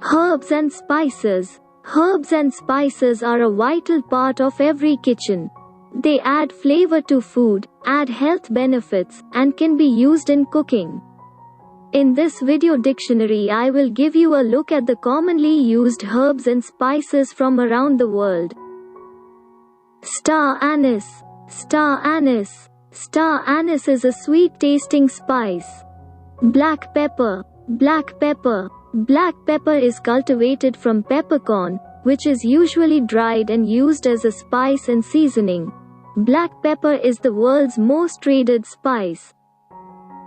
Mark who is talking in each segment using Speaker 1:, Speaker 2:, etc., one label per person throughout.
Speaker 1: Herbs and spices. Herbs and spices are a vital part of every kitchen. They add flavor to food, add health benefits, and can be used in cooking. In this video dictionary, I will give you a look at the commonly used herbs and spices from around the world. Star anise. Star anise. Star anise is a sweet-tasting spice. Black pepper. Black pepper. Black pepper is cultivated from peppercorn, which is usually dried and used as a spice and seasoning. Black pepper is the world's most traded spice,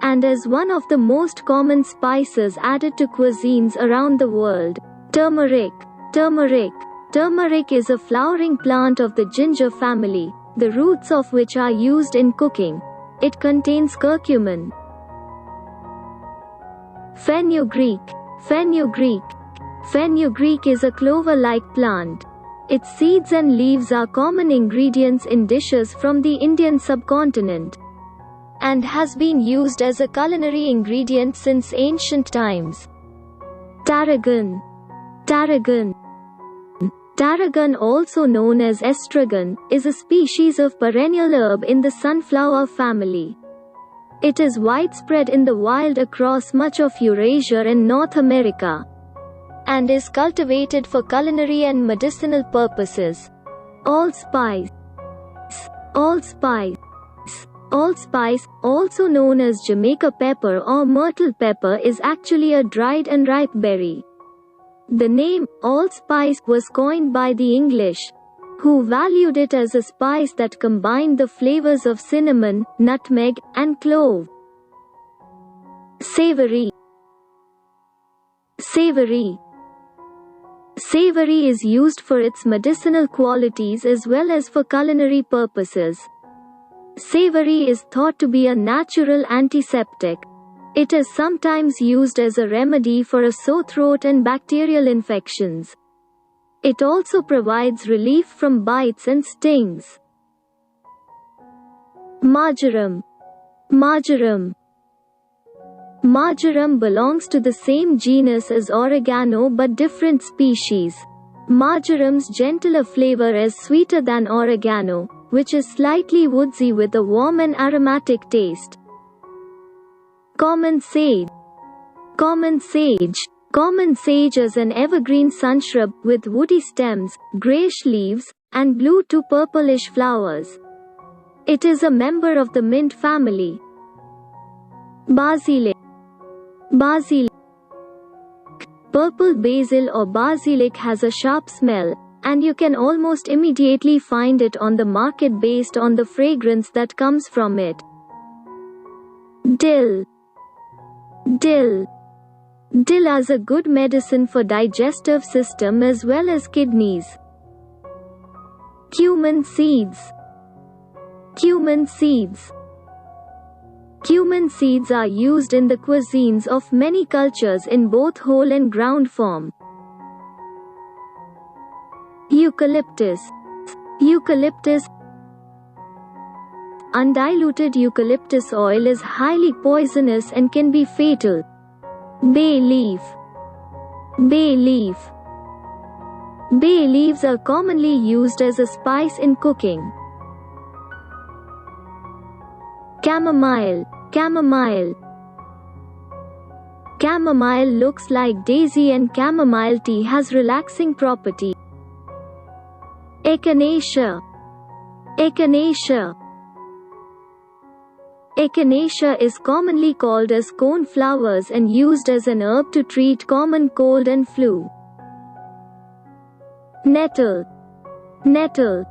Speaker 1: and is one of the most common spices added to cuisines around the world. Turmeric. Turmeric. Turmeric is a flowering plant of the ginger family, the roots of which are used in cooking. It contains curcumin. Fenugreek. Fenugreek. Fenugreek is a clover-like plant. Its seeds and leaves are common ingredients in dishes from the Indian subcontinent, and has been used as a culinary ingredient since ancient times. Tarragon. Tarragon. Tarragon, also known as estragon, is a species of perennial herb in the sunflower family. It is widespread in the wild across much of Eurasia and North America, and is cultivated for culinary and medicinal purposes. Allspice. Allspice. Allspice, also known as Jamaica pepper or myrtle pepper, is actually a dried and ripe berry. The name allspice was coined by the English, who valued it as a spice that combined the flavors of cinnamon, nutmeg, and clove. Savory. Savory. Savory is used for its medicinal qualities as well as for culinary purposes. Savory is thought to be a natural antiseptic. It is sometimes used as a remedy for a sore throat and bacterial infections. It also provides relief from bites and stings. Marjoram. Marjoram. Marjoram belongs to the same genus as oregano but different species. Marjoram's gentler flavor is sweeter than oregano, which is slightly woodsy with a warm and aromatic taste. Common sage. Common sage. Common sage is an evergreen sunshrub with woody stems, grayish leaves, and blue to purplish flowers. It is a member of the mint family. Basilic. Basilic. Purple basil or basilic has a sharp smell, and you can almost immediately find it on the market based on the fragrance that comes from it. Dill. Dill. Dill is a good medicine for digestive system as well as kidneys. Cumin seeds. Cumin seeds. Cumin seeds are used in the cuisines of many cultures in both whole and ground form. Eucalyptus. Eucalyptus. Undiluted eucalyptus oil is highly poisonous and can be fatal. Bay leaf. Bay leaf. Bay leaves are commonly used as a spice in cooking. Chamomile. Chamomile. Chamomile looks like daisy and chamomile tea has relaxing property. Echinacea. Echinacea. Echinacea is commonly called as cornflowers and used as an herb to treat common cold and flu. Nettle. Nettle.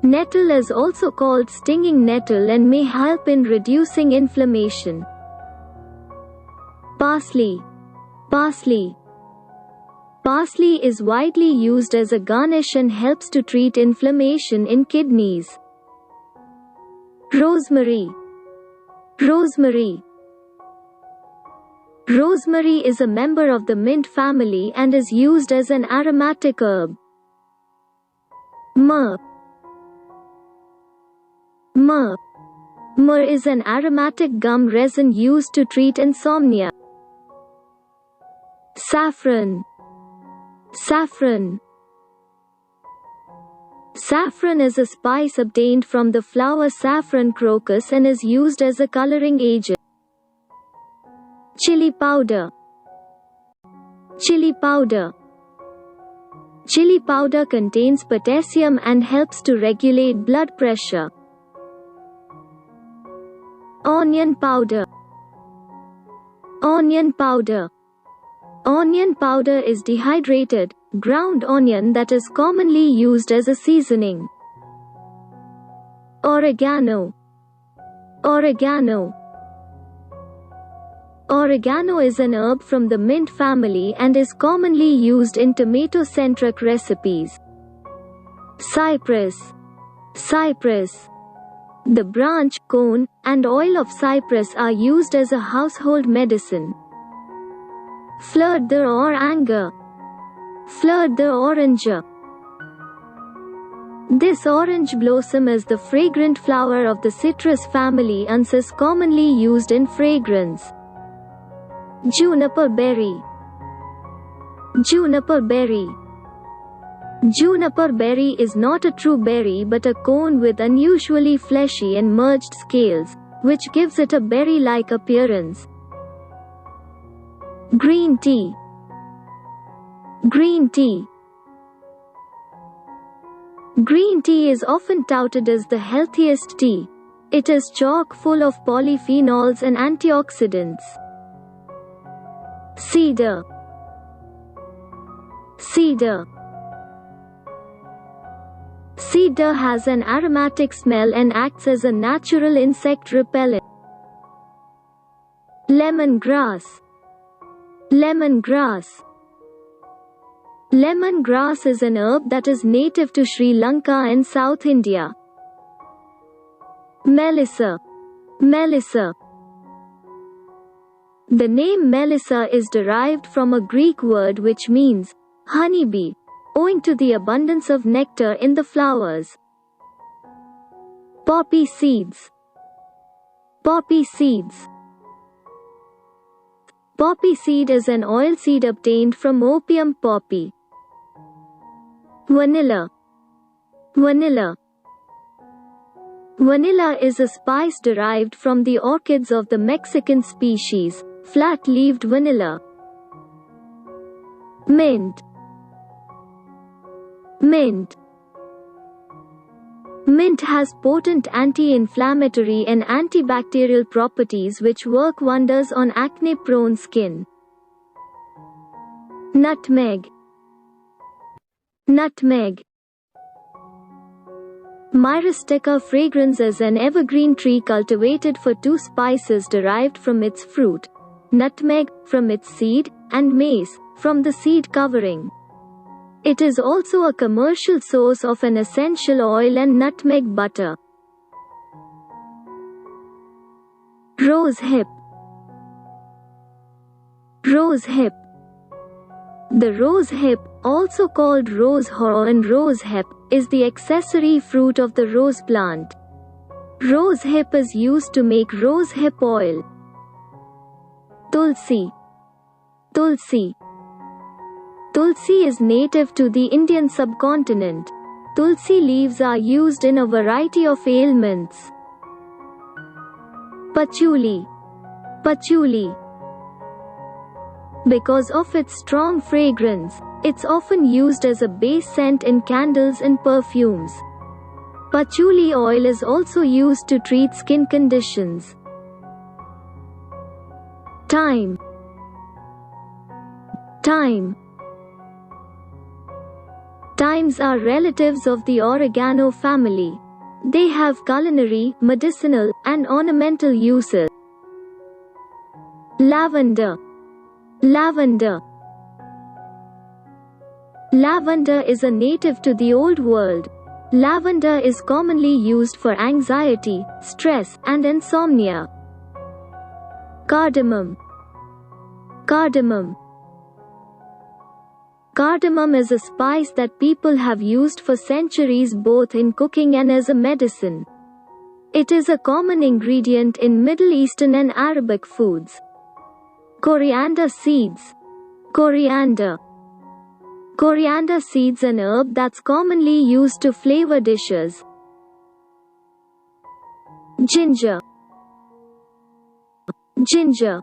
Speaker 1: Nettle is also called stinging nettle and may help in reducing inflammation. Parsley. Parsley. Parsley is widely used as a garnish and helps to treat inflammation in kidneys. Rosemary. Rosemary. Rosemary is a member of the mint family and is used as an aromatic herb. Myrrh. Myrrh. Myrrh is an aromatic gum resin used to treat insomnia. Saffron. Saffron. Saffron is a spice obtained from the flower Saffron crocus and is used as a coloring agent. Chili powder. Chili powder. Chili powder contains potassium and helps to regulate blood pressure. Onion powder. Onion powder. Onion powder is dehydrated, ground onion that is commonly used as a seasoning. Oregano. Oregano. Oregano is an herb from the mint family and is commonly used in tomato-centric recipes. Cypress. Cypress. The branch, cone, and oil of cypress are used as a household medicine. Fleur d'oranger. Fleur d'oranger. This orange blossom is the fragrant flower of the citrus family and is commonly used in fragrance. Juniper berry. Juniper berry. Juniper berry is not a true berry but a cone with unusually fleshy and merged scales, which gives it a berry-like appearance. Green tea. Green tea. Green tea is often touted as the healthiest tea. It is chock full of polyphenols and antioxidants. Cedar. Cedar. Cedar has an aromatic smell and acts as a natural insect repellent. Lemongrass. Lemongrass. Lemongrass is an herb that is native to Sri Lanka and South India. Melissa. Melissa. The name Melissa is derived from a Greek word which means honeybee, owing to the abundance of nectar in the flowers. Poppy seeds. Poppy seeds. Poppy seed is an oilseed obtained from opium poppy. Vanilla. Vanilla. Vanilla is a spice derived from the orchids of the Mexican species, flat-leaved vanilla. Mint. Mint. Mint has potent anti-inflammatory and antibacterial properties which work wonders on acne-prone skin. Nutmeg. Nutmeg. Myristica fragrans is an evergreen tree cultivated for two spices derived from its fruit: nutmeg, from its seed, and mace, from the seed covering. It is also a commercial source of an essential oil and nutmeg butter. Rose hip. Rose hip. The rose hip, also called rose haw and rose hip, is the accessory fruit of the rose plant. Rose hip is used to make rose hip oil. Tulsi. Tulsi. Tulsi is native to the Indian subcontinent. Tulsi leaves are used in a variety of ailments. Patchouli. Patchouli. Because of its strong fragrance, it's often used as a base scent in candles and perfumes. Patchouli oil is also used to treat skin conditions. Thyme. Thyme. Thymes are relatives of the oregano family. They have culinary, medicinal, and ornamental uses. Lavender. Lavender. Lavender is a native to the Old World. Lavender is commonly used for anxiety, stress, and insomnia. Cardamom. Cardamom. Cardamom is a spice that people have used for centuries both in cooking and as a medicine. It is a common ingredient in Middle Eastern and Arabic foods. Coriander seeds. Coriander. Coriander seeds an herb that's commonly used to flavor dishes. Ginger. Ginger.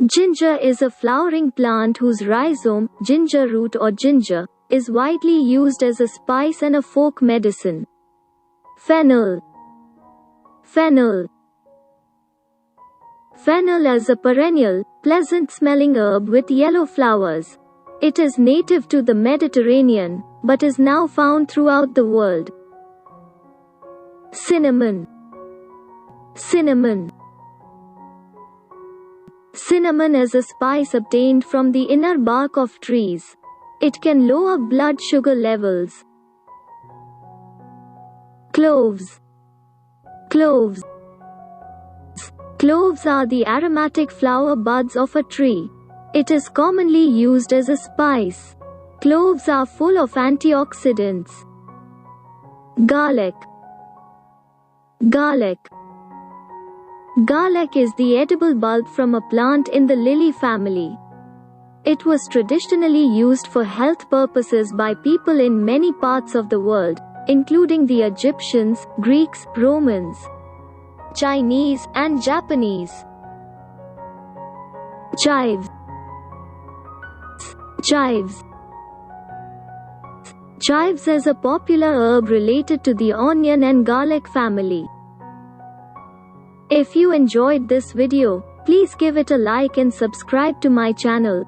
Speaker 1: Ginger is a flowering plant whose rhizome, ginger root or ginger, is widely used as a spice and a folk medicine. Fennel. Fennel. Fennel is a perennial, pleasant-smelling herb with yellow flowers. It is native to the Mediterranean, but is now found throughout the world. Cinnamon. Cinnamon. Cinnamon is a spice obtained from the inner bark of trees. It can lower blood sugar levels. Cloves. Cloves. Cloves are the aromatic flower buds of a tree. It is commonly used as a spice. Cloves are full of antioxidants. Garlic. Garlic. Garlic is the edible bulb from a plant in the lily family. It was traditionally used for health purposes by people in many parts of the world, including the Egyptians, Greeks, Romans, Chinese, and Japanese. Chives. Chives. Chives is a popular herb related to the onion and garlic family. If you enjoyed this video, please give it a like and subscribe to my channel.